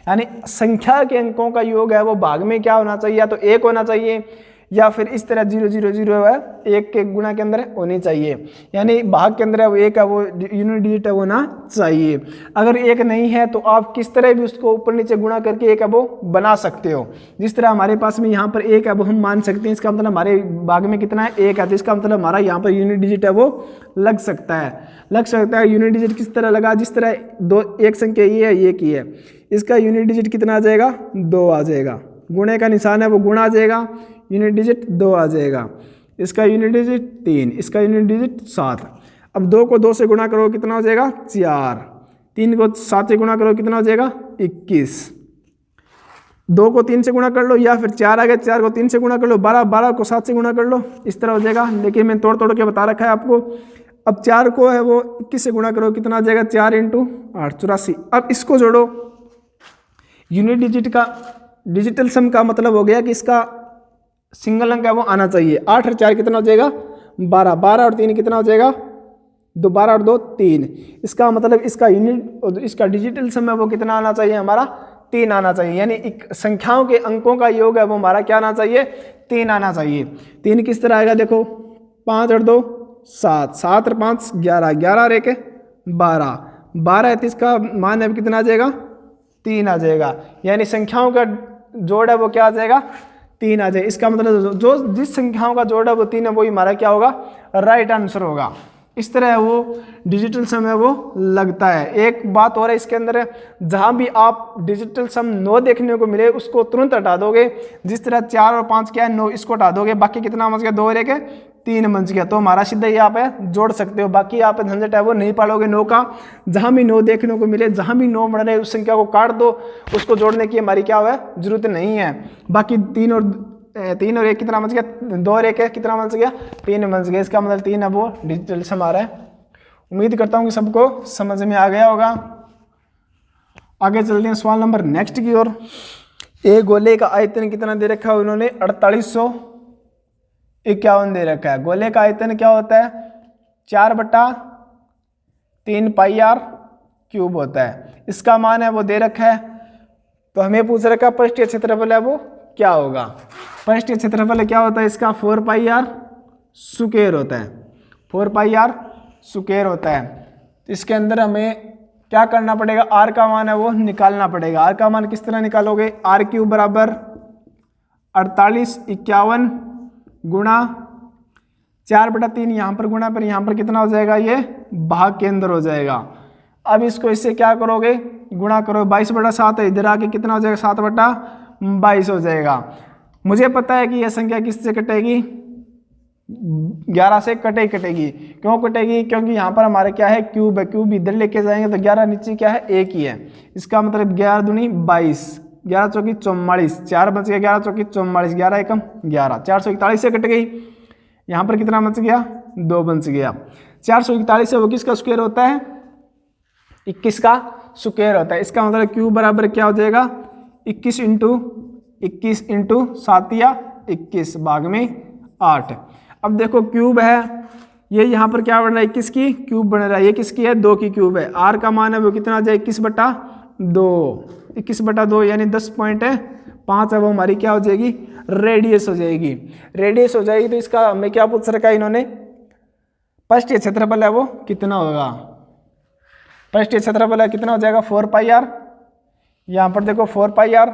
यानी संख्या के अंकों का योग है वो भाग में क्या होना चाहिए, या तो 1 होना चाहिए या फिर इस तरह 0 0 0 है 1 के गुणा के अंदर होनी चाहिए, यानी भाग के अंदर है वो 1 है वो यूनिट डिजिट है वो ना चाहिए। अगर 1 नहीं है तो आप किस तरह भी उसको ऊपर नीचे गुणा करके 1 है वो बना सकते हो। जिस तरह हमारे पास में यहाँ पर 1 है वो हम मान सकते हैं, इसका मतलब हमारे भाग में कितना है 1 है, तो इसका मतलब हमारा यहाँ पर यूनिट डिजिट है वो लग सकता है। यूनिट डिजिट किस तरह लगा, जिस तरह एक संख्या ये है एक ही है, इसका यूनिट डिजिट कितना आ जाएगा 2 आ जाएगा, गुणे का निशान है वो गुणा आ जाएगा, यूनिट डिजिट 2 आ जाएगा, इसका यूनिट डिजिट 3, इसका यूनिट डिजिट 7। अब 2 को 2 से गुणा करो कितना हो जाएगा 4, 3 को 7 से गुणा करो कितना हो जाएगा 21, 2 को 3 से गुणा कर लो या फिर 4 आ गए 4 को 3 से गुणा कर लो, 12 को 7 से गुणा कर लो, इस तरह हो जाएगा। लेकिन मैंने तोड़ के बता रखा है आपको। अब 4 को है वो 21 से गुणा करो कितना आ जाएगा 4 × 8 84। अब इसको जोड़ो, यूनिट डिजिट का डिजिटल सम का मतलब हो गया कि इसका सिंगल अंक है वो आना चाहिए। 8 और 4 कितना हो जाएगा 12, 12 और 3 कितना हो जाएगा 2, 12 और 2 3। इसका मतलब इसका यूनिट इसका डिजिटल सम है वो कितना आना चाहिए हमारा 3 आना चाहिए, यानी संख्याओं के अंकों का योग है वो हमारा क्या आना चाहिए 3 आना चाहिए। 3 किस तरह आएगा देखो, 5 और 2 7, 7 और 5 11, 11 और 1 12, 12 है तो इसका मान है कितना आ जाएगा 3 आ जाएगा, यानी संख्याओं का जोड़ है वो क्या आ जाएगा 3 आ जाए। इसका मतलब जो जिस संख्याओं का जोड़ है वो 3 है वही हमारा क्या होगा राइट आंसर होगा। इस तरह वो डिजिटल सम है वो लगता है। एक बात और है इसके अंदर, जहां भी आप डिजिटल सम 9 देखने को मिले उसको तुरंत हटा दोगे। जिस तरह 4 और 5 क्या है 9, इसको हटा दोगे, बाकी कितना बच गया 2 और 1 3 बच गया, तो हमारा सीधा ही आप जोड़ सकते हो। बाकी आप झंझट है वो नहीं पालोगे 9 का। जहां भी 9 देखने को मिले, जहां भी 9 बढ़ रहे उस संख्या को काट दो, उसको जोड़ने की हमारी क्या है जरूरत नहीं है। बाकी 3 और 1 कितना बच गया 2 और 1 कितना बच गया 3 बच गया। इसका मतलब 3 है वो डिजिटल सम आ रहा है। उम्मीद करता हूँ कि सबको समझ में आ गया होगा। आगे चलते हैं सवाल नंबर नेक्स्ट की ओर। एक गोले का आयतन कितना दे रखा है उन्होंने 4851 दे रखा है। गोले का आयतन क्या होता है 4/3 πr क्यूब होता है। इसका मान है वो दे रखा है, तो हमें पूछ रखा है पृष्ठीय क्षेत्रफल है वो क्या होगा। पृष्ठीय क्षेत्रफल क्या होता है इसका 4πr स्क्वायर होता है, 4πr स्क्वायर होता है। तो इसके अंदर हमें क्या करना पड़ेगा, r का मान है वो निकालना पड़ेगा। r का मान किस तरह निकालोगे, r³ बराबर 4851 गुणा 4/3, यहाँ पर गुणा पर यहाँ पर कितना हो जाएगा ये भाग के अंदर हो जाएगा। अब इसको इससे क्या करोगे गुणा करो, 22/7 है, इधर आके कितना हो जाएगा 7/22 हो जाएगा। मुझे पता है कि यह संख्या किससे कटेगी 11 से कटेगी। क्यों कटेगी, क्योंकि यहाँ पर हमारे क्या है क्यूब है, क्यूब इधर लेके जाएंगे तो 11 नीचे क्या है 1 ही है। इसका मतलब 11 दूनी 22, 11 चौकी 44, 4 बच गया 11 चौकी 44, 11 एकम 11, 441 से कट गई। यहाँ पर कितना बच गया 2 बच गया। 441 से वो किसका स्क्वायर होता है 21 का स्क्वायर होता है। इसका मतलब क्यूब बराबर क्या हो जाएगा 21 × 7 या 21 भाग में 8। अब देखो क्यूब है ये, यहाँ पर क्या बन रहा है 21 की क्यूब बन रहा है, ये किसकी है 2 की क्यूब है। r का मान है वो कितना आ जाए 21/2 यानी 10.5 है वो हमारी क्या हो जाएगी रेडियस हो जाएगी। रेडियस हो जाएगी तो इसका हमें क्या पूछ रखा है इन्होंने पृष्ठीय क्षेत्रफल है वो कितना होगा। पृष्ठीय क्षेत्रफल है कितना हो जाएगा 4πr, यहाँ पर देखो 4πr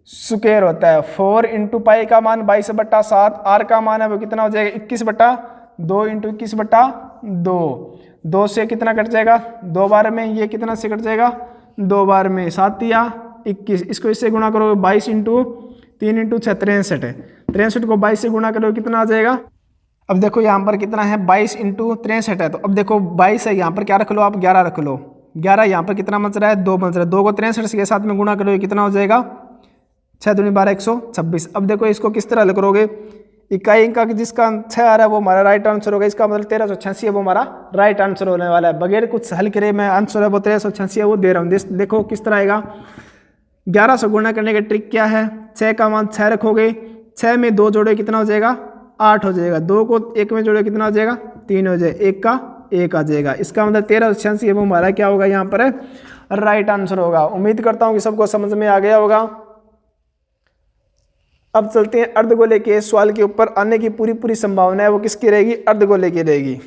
स्क्वायर होता है। 4 × पाई का मान 22/7, r का मान है वो कितना हो जाएगा 21/2 × 21/2, 2 से कितना कट जाएगा, 2 बार में, ये कितना से कट जाएगा, 2 बार में, 7 या 21, इसको इससे गुणा करोगे 22 इंटू 3 इंटू 6 63 है, 63 को 22 से गुणा करोगे कितना आ जाएगा। अब देखो यहाँ पर कितना है, 22 इंटू 63 है, तो अब देखो 22 है, यहाँ पर क्या रख लो आप, 11 रख लो, 11 यहाँ पर कितना बच रहा है, 2 बच रहा है, 2 को 63 के साथ में गुणा करोगे कितना हो जाएगा, 6 दूनी 12 126। अब देखो इसको किस तरह करोगे, इकाई का जिसका 6 आ रहा है वो हमारा राइट आंसर होगा, इसका मतलब 1386 है वो हमारा राइट आंसर होने वाला है, बगैर कुछ हल करे मैं आंसर है वो 1386 है वो दे रहा हूँ। देखो किस तरह आएगा, 11 से गुणा करने का ट्रिक क्या है, 6 का मान 6 रखोगे, 6 में 2 जोड़े कितना हो जाएगा, 8 हो जाएगा, 2 को 1 में जोड़े कितना हो जाएगा, 3 हो जाएगा, 1 का 1 आ जाएगा, इसका मतलब 1386 वो हमारा क्या होगा यहाँ पर राइट आंसर होगा। उम्मीद करता हूँ कि सबको समझ में आ गया होगा। अब चलते हैं अर्धगोले के सवाल के ऊपर, आने की पूरी संभावना है वो किसकी रहेगी, अर्धगोले की रहेगी।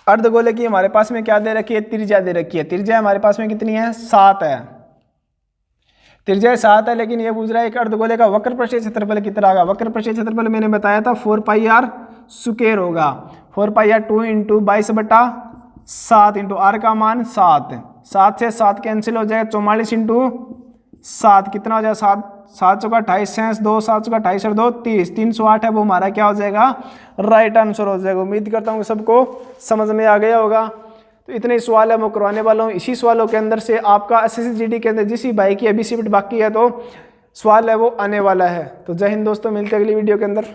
अर्धगोले की हमारे पास में क्या दे रखी है, त्रिज्या दे रखी है, त्रिज्या हमारे पास में कितनी है, 7 है, त्रिज्या 7 है, लेकिन ये पूछ रहा है एक अर्धगोले का वक्र पृष्ठीय क्षेत्रफल कितना होगा। वक्र पृष्ठीय क्षेत्रफल मैंने बताया था 4 पाई आर स्क्वायर होगा, 4 पाई आर 2 इंटू 22/7 इंटू आर का मान 7, 7 से 7 कैंसिल हो जाएगा, 44 इंटू 7 कितना हो जाएगा, 7 7 चौका 28, 2 7 चौका 28 और 2 30, 308 है वो हमारा क्या हो जाएगा, राइट आंसर हो जाएगा। उम्मीद करता हूँ कि सबको समझ में आ गया होगा। तो इतने सवाल है मैं करवाने वाला हूँ। इसी सवालों के अंदर से आपका एसएससी जीडी के अंदर जिस भाई की अभी सीट बाकी है तो सवाल है वो आने वाला है। तो जय हिंद दोस्तों, मिलते हैं अगली वीडियो के अंदर।